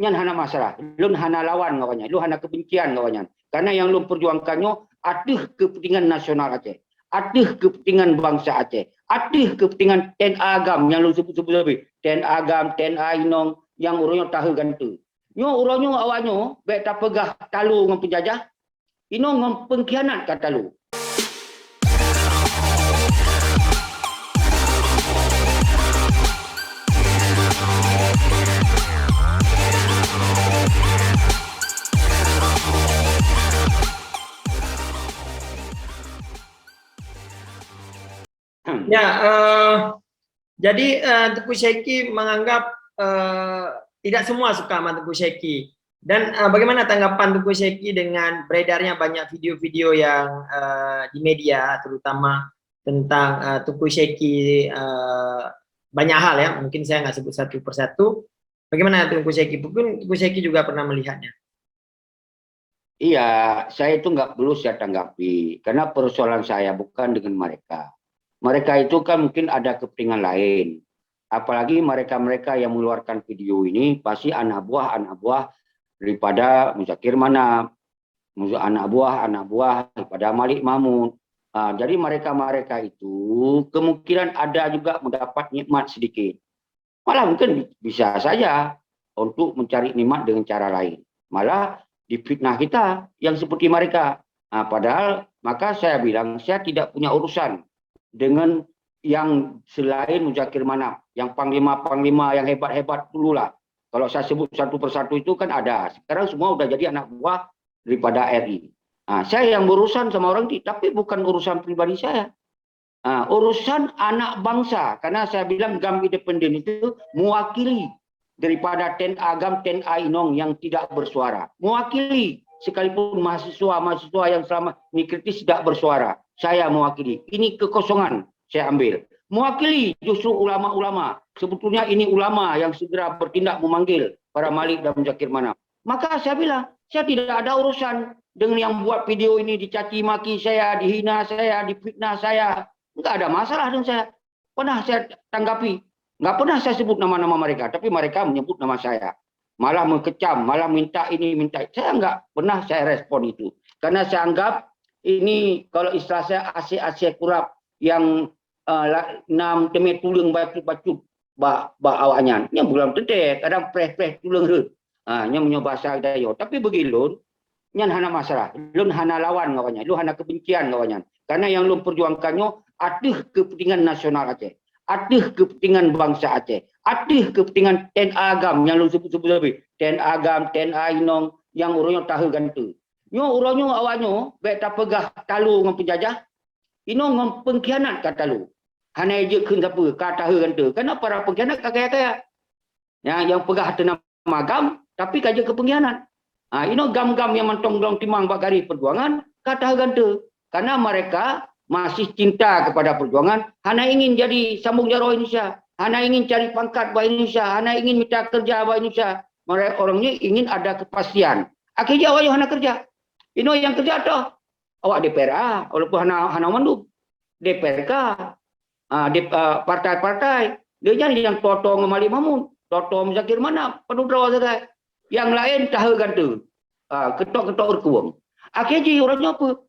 nyan hana masalah. Lun hana lawan kawannya, lu hana kebencian kawannya. Karena yang lu perjuangkannya ada kepentingan nasional Aceh, ada kepentingan bangsa Aceh, ada kepentingan TNI Agam yang lu sebut-sebut lebih, TNI Agam, TNI Inong yang urangnya tahu gantu. Nyo urangnya awaknya baik tak pegah talu dengan penjajah, Inong dengan pengkhianat kata lu. Ya, jadi Teuku Syeki menganggap tidak semua suka sama Teuku Syeki. Dan bagaimana tanggapan Teuku Syeki dengan beredarnya banyak video-video yang di media, terutama tentang Teuku Syeki banyak hal ya, mungkin saya nggak sebut satu persatu. Bagaimana Teuku Syeki? Mungkin Teuku Syeki juga pernah melihatnya. Iya, saya itu nggak perlu saya tanggapi, karena persoalan saya bukan dengan mereka. Mereka itu kan mungkin ada kepentingan lain. Apalagi mereka-mereka yang mengeluarkan video ini pasti anak buah daripada Muzakir Manap, anak buah daripada Malik Mahmud. Jadi mereka-mereka itu kemungkinan ada juga mendapat nikmat sedikit. Malah mungkin bisa saja untuk mencari nikmat dengan cara lain. Malah difitnah kita yang seperti mereka. Padahal maka saya bilang saya tidak punya urusan dengan yang selain Muzakir Manap, yang panglima-panglima yang hebat-hebat dululah. Kalau saya sebut satu persatu itu kan ada. Sekarang semua udah jadi anak buah daripada RI. Saya yang berurusan sama orang itu, tapi bukan urusan pribadi saya. Urusan anak bangsa, karena saya bilang GAM independen itu mewakili daripada TNI Agam, TNI Inong yang tidak bersuara. Mewakili, sekalipun mahasiswa yang selama ini kritis tidak bersuara. Saya mewakili. Ini kekosongan saya ambil. Mewakili justru ulama-ulama. Sebetulnya ini ulama yang segera bertindak memanggil para Malik dan Muzakir Manap. Maka saya bilang, saya tidak ada urusan dengan yang buat video ini dicaci maki saya, dihina saya, difitnah saya. Enggak ada masalah dengan saya. Pernah saya tanggapi. Enggak pernah saya sebut nama-nama mereka, tapi mereka menyebut nama saya. Malah mengecam, malah minta ini, minta. Saya enggak pernah saya respon itu. Karena saya anggap ini kalau istilah saya Asia kurap yang nam temet tulang batu-batu awaknya. Nya bulan tedek, kadang preh-preh tulang tu. Nya menyoba bahasa dayo. Tapi begilun, nyan hana masalah. Lun hana lawan kawannya, lu hana kebencian kawannya. Karena yang lu perjuangkannya ada kepentingan nasional Aceh, ada kepentingan bangsa Aceh, ada kepentingan TNI Agam yang lu sebut-sebut lebih, TNI Agam, TNI Inong yang urangnya tahu gantu. Nyo urangnya awaknya baik tak pegah talu dengan penjajah, Inong dengan pengkhianat kata lu. Hana je kun siapa kata gantu. Karena para pengkhianat kaya-kaya. Yang pegah atas nama Agam tapi kerja ke pengkhianat. Ini gam-gam yang mentong-dong timang bakari perjuangan kata gantu. Karena mereka masih cinta kepada perjuangan, hana ingin jadi sambung jaro Indonesia, hana ingin cari pangkat buat Indonesia, hana ingin minta kerja buat Indonesia. Mereka orangnya ingin ada kepastian. Akhirnya awak yang hana kerja. Ini yang kerja tu awak DPR, walaupun hana mandu DPR partai-partai. Dia jadi yang Toto Malik Mahmud, Toto Muzakir Manap, penudra saja. Yang lain tahu gantu. Ketok-ketok urkuang. Akhirnya orangnya apa?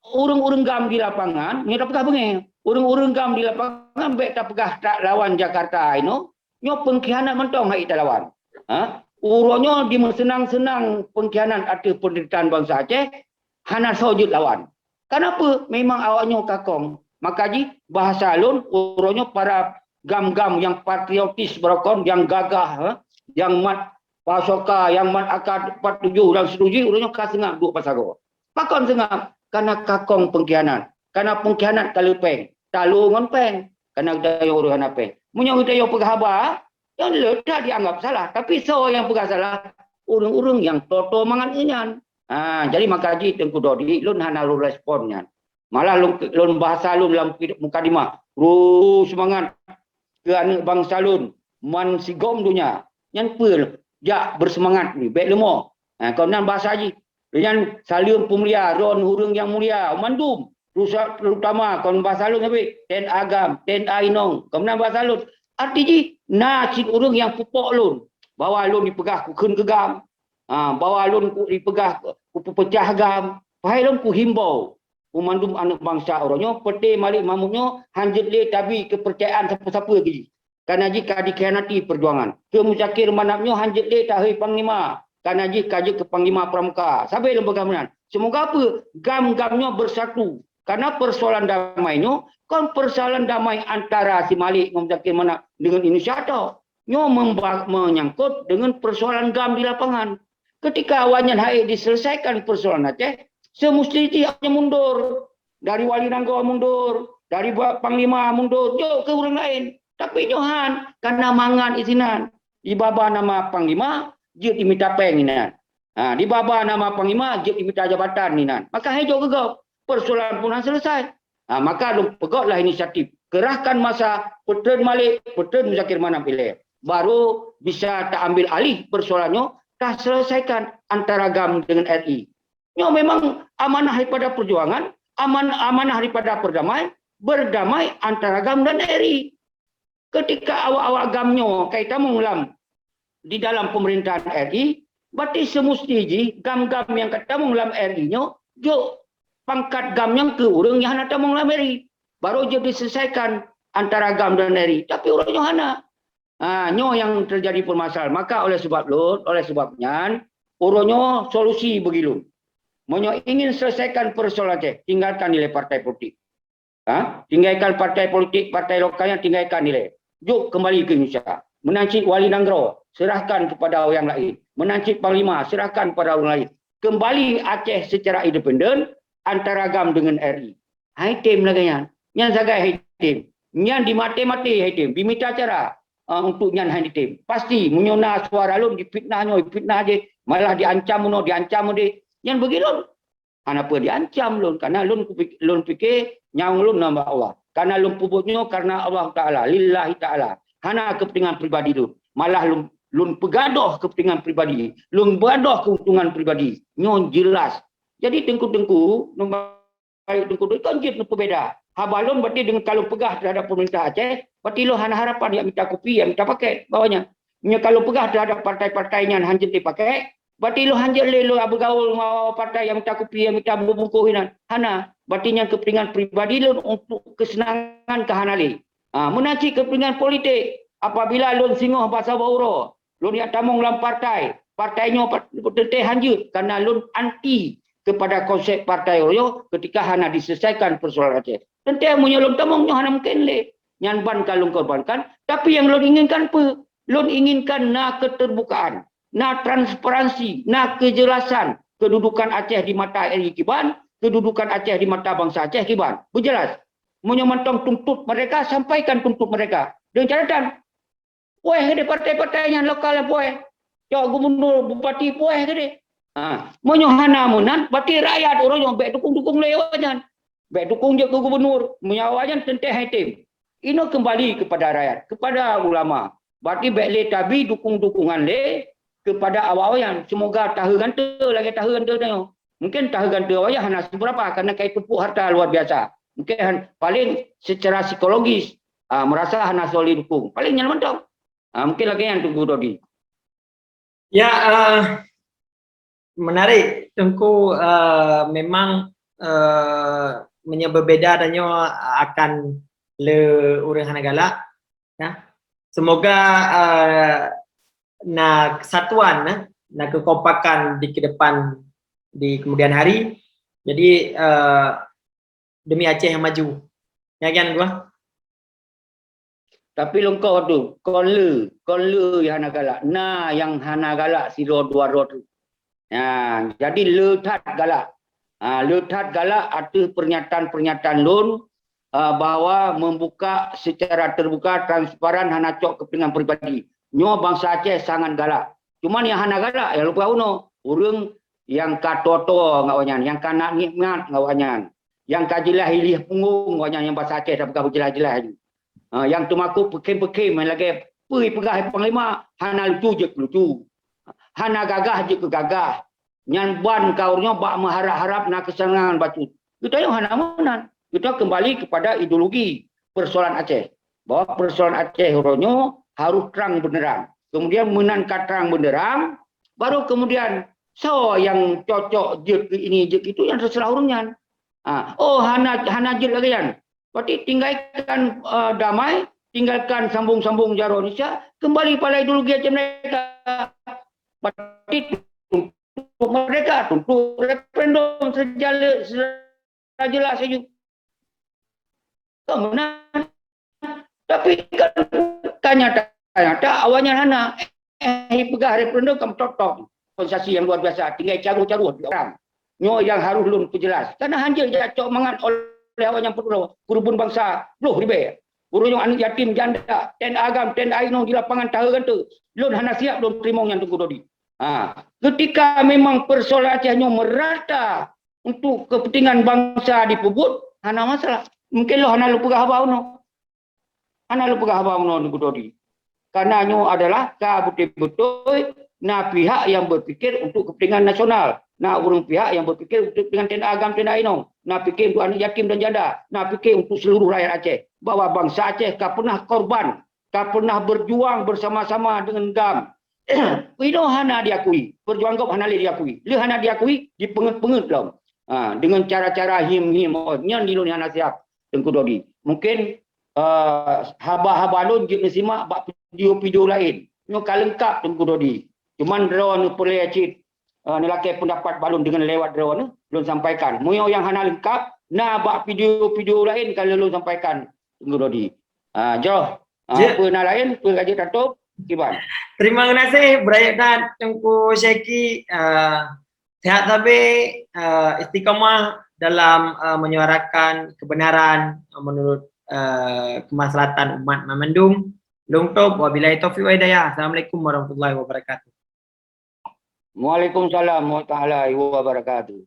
Urung-urung GAM di lapangan, ni tak pegah bengi. Urung-urung GAM di lapangan, baik tak pegah tak lawan Jakarta ini, nyo pengkhianat mentong hai tak lawan. Urangnya di senang-senang pengkhianat ada penderitaan bangsa Aceh, hana sojud lawan. Kenapa? Memang awaknya kakong. Maka bahasa lun, urangnya para GAM-GAM yang patriotis berokon, yang gagah, yang mat pasoka, yang mat akad 47 dan setuju, urangnya kasengah dua pasago. Pakon sengah. Karena kakong pengkhianat. Karena pengkhianat talupeng. Talu ngonpeng. Karena daya urusan apa. Menyong daya pegahaba, yang ledak dianggap salah. Tapi so yang pegah salah, urung-urung yang toto mangan inyan. Jadi maka Tengku Dodi, lun hana lu responnya. Malah lun bahasa lun dalam mukadimah. Lu semangat ke anak bangsa lun. Man sigom dunia. Yang pel, jak bersemangat ni. Baik lemah. Kau nan bahasa haji. Dengan salium pemulia, ron hurung yang mulia, mandum, terutama kon bahasa lun tapi ten agam, ten ainong, kemudian bahasa lun. Arti ji, cik urung yang pupok lun. Bawa lun dipegah ku keun ke gam. Bawa lun ku dipegah ku pecah gam. Pahai lun ku himbau. Umandum anak bangsa orangnya, peti malik mamunyo, hanjit le tabi kepercayaan siapa-siapa lagi. Karena jika dikhianati perjuangan. Kemusyakir manapnya hanjit le tahi panglima. Karena jika ke panglima pramuka. Sampai lembaga menan. Semoga apa? Gam-gamnya bersatu. Karena persoalan damainya, kan persoalan damai antara si Malik Memusyakir Manap dengan Indonesia tau. Nyo menyangkut dengan persoalan gam di lapangan. Ketika awalnya hai diselesaikan persoalan Aceh, semestinya mundur. Dari Wali Nanggawa mundur, dari Panglima mundur, jauh ke orang lain. Tapi Johan, karena mangan isinan. Di baba nama Panglima, dia diminta penginan. Di baba nama Panglima, dia diminta jabatan ninan. Maka hai jauh ke persoalan pun selesai. Maka pegotlah inisiatif. Kerahkan masa Putren Malik, Putren Memusyakir Manap pilih. Baru bisa tak ambil alih persoalannya, tak selesaikan antara GAM dengan RI. Ini memang amanah daripada perjuangan, amanah daripada perdamaian, berdamai antara GAM dan RI. Ketika awak-awak GAM-nya kaitan mengulam di dalam pemerintahan RI, berarti semestinya GAM-GAM yang kata mengulam RI-nya, jauh pangkat GAM yang ke orang yang nak mengulam RI. Baru je diselesaikan antara GAM dan RI. Tapi orangnya hana. Nyo yang terjadi permasalahan. Maka oleh sebabnya, orangnya solusi begitu. Menyo ingin selesaikan persoalan Aceh, tinggalkan nilai partai politik. Tinggalkan partai politik, partai lokalnya tinggalkan nilai. Jom kembali ke Indonesia. Menancip Wali Nanggawa, serahkan kepada orang lain. Menancip Panglima, serahkan kepada orang lain. Kembali Aceh secara independen antara GAM dengan RI. Haitim laganya. Yang zagai haitim. Yang dimati-mati haitim. Diminta cara untuk nyan haitim. Pasti menyona suara lun dipitnah je. Malah diancam je. Yang begitu. Kenapa diancam lun? Karena lun fikir nyawang lun nama Allah. Karena lun puputnya karena Allah Ta'ala. Lillahi Ta'ala. Hana kepentingan pribadi lun. Malah lun pegadoh kepentingan pribadi. Lun bergadoh keuntungan pribadi. Nyon jelas. Jadi tengku-tengku, itu kan jenis berbeza. Habalon berarti dengan kalau pegah terhadap pemerintah Aceh, berarti lo hana harapan yang minta kopi, yang minta pakai bawahnya. Kalau pegah terhadap partai-partainya hanjir dipakai, berarti lo hanjir lo bergaul sama partai yang minta kopi, yang minta buku hana. Berarti yang kepentingan pribadi lo untuk kesenangan kehanali. Menaci kepentingan politik. Apabila lo singoh bahasa Bauro, lo niat tamung dalam partai, partainya teteh hanjir karena lo anti kepada konsep partai Royo ketika hana diselesaikan persoalan Aceh. Tentu menyolong tamongnya hana mungkin le. Nyan ban kalung korbankan. Tapi yang lon inginkan apa? Lon inginkan na keterbukaan, na transparansi, na kejelasan kedudukan Aceh di mata RI Kiban, kedudukan Aceh di mata bangsa Aceh Kiban. Berjelas. Menyemantong tuntut mereka, sampaikan tuntut mereka. Dengan catatan, pueh ke partai-partai yang lokal pueh. Cak gubernur, bupati pueh ke menyohana munan, berarti rakyat orang yang baik dukung lewajan. Baik dukung je ke gubernur, menyawajan tentang haitim. Ini kembali kepada rakyat, kepada ulama. Berarti baik le tabi dukung-dukungan le kepada awak-awak semoga tahu ganta lagi tahu ganta tanya. Mungkin tahu ganta awak hana seberapa karena kait tumpuk harta luar biasa. Mungkin paling secara psikologis merasa hana solid dukung. Paling nyaman tau. Mungkin lagi yang tunggu Dodi. Ya, menarik. Tengku memang berbeda adanya akan le orang hana galak. Ya. Semoga na kesatuan, na kekompakan di kedepan di kemudian hari. Jadi demi Aceh yang maju. Ya kan gua? Tapi lengkau tu, konle yang hana galak. Nah, yang hana galak si dua tu. Jadi letat galak. Letat galak arti pernyataan lun bahwa membuka secara terbuka, transparan, hana cok kepentingan pribadi. Nyo bangsa Aceh sangat galak. Cuman yang hana galak, ya lupa uno. Orang yang katoto ngawanyan, yang kanak nikmat ngawanyan. Yang kajilah hilih punggung ngawanyan, yang bahasa Aceh tak buka jelas-jelas. Yang tumaku pekim-pekim, lagi pergi pegah panglima, hana lucu. Hana gagah je ke gagah. Nyan ban kaurnya bak mengharap-harap nak kesenangan batu. Kita yang hana menan. Kita kembali kepada ideologi persoalan Aceh. Bahwa persoalan Aceh ronyo harus terang beneran. kemudian menangkat terang benderang, baru kemudian so yang cocok je ke ini je itu yang terserah orangnya. Oh hana je lagi kan. Berarti tinggalkan damai, tinggalkan sambung-sambung jaro Indonesia, kembali pada ideologi macam mereka. Berarti untuk mereka, untuk referendum sejelas saja. Kemenang. Tapi kan tanya awalnya hana pegah referendum kamu totok organisasi yang luar biasa tinggal caru-caru orang nyo yang harus lun jelas karena hanjil jacok mangan oleh awak yang kurubun bangsa loh ribe burung anu yatim janda ten agam ten aino di lapangan tahu kan tu lun hana siap lun terima yang tunggu dodi ketika memang persoalan Aceh nyo merata untuk kepentingan bangsa dipubut hana masalah mungkin lo hana lu pegah abau no hana lu pegah abau no tunggu dodi karena nyo adalah betul-betul pihak yang berfikir untuk kepentingan nasional. Orang pihak yang berfikir untuk kepentingan tenda agam, tenda aino. Fikir untuk anak yatim dan janda. Fikir untuk seluruh rakyat Aceh. Bahwa bangsa Aceh tak pernah korban. Tak pernah berjuang bersama-sama dengan GAM. Itu hana diakui. Perjuangan GAM hana diakui. Dia hana diakui, dipenget-penget lah. Dengan cara-cara him-him. Nyan di dunia hana siap. Tengku Dodi. Mungkin haba-haba lun jika simak video-video lain. Nyo kalengkap Tengku Dodi. Cuman drone perlu cit nilai pendapat balun dengan lewat drone lun sampaikan. Moyo yang hana lengkap bak video-video lain kalau lun sampaikan Tengku Dodi. Jauh. Apa lain tu gaji tutup Kiban. Terima kasih Brayat dan Tengku Syeki. Sehat tapi istiqamah dalam menyuarakan kebenaran menurut kemaslahatan umat Memandung. Lungtop wabillahi taufiq wa hidayah. Assalamualaikum warahmatullahi wabarakatuh. Waalaikumsalam warahmatullahi wabarakatuh.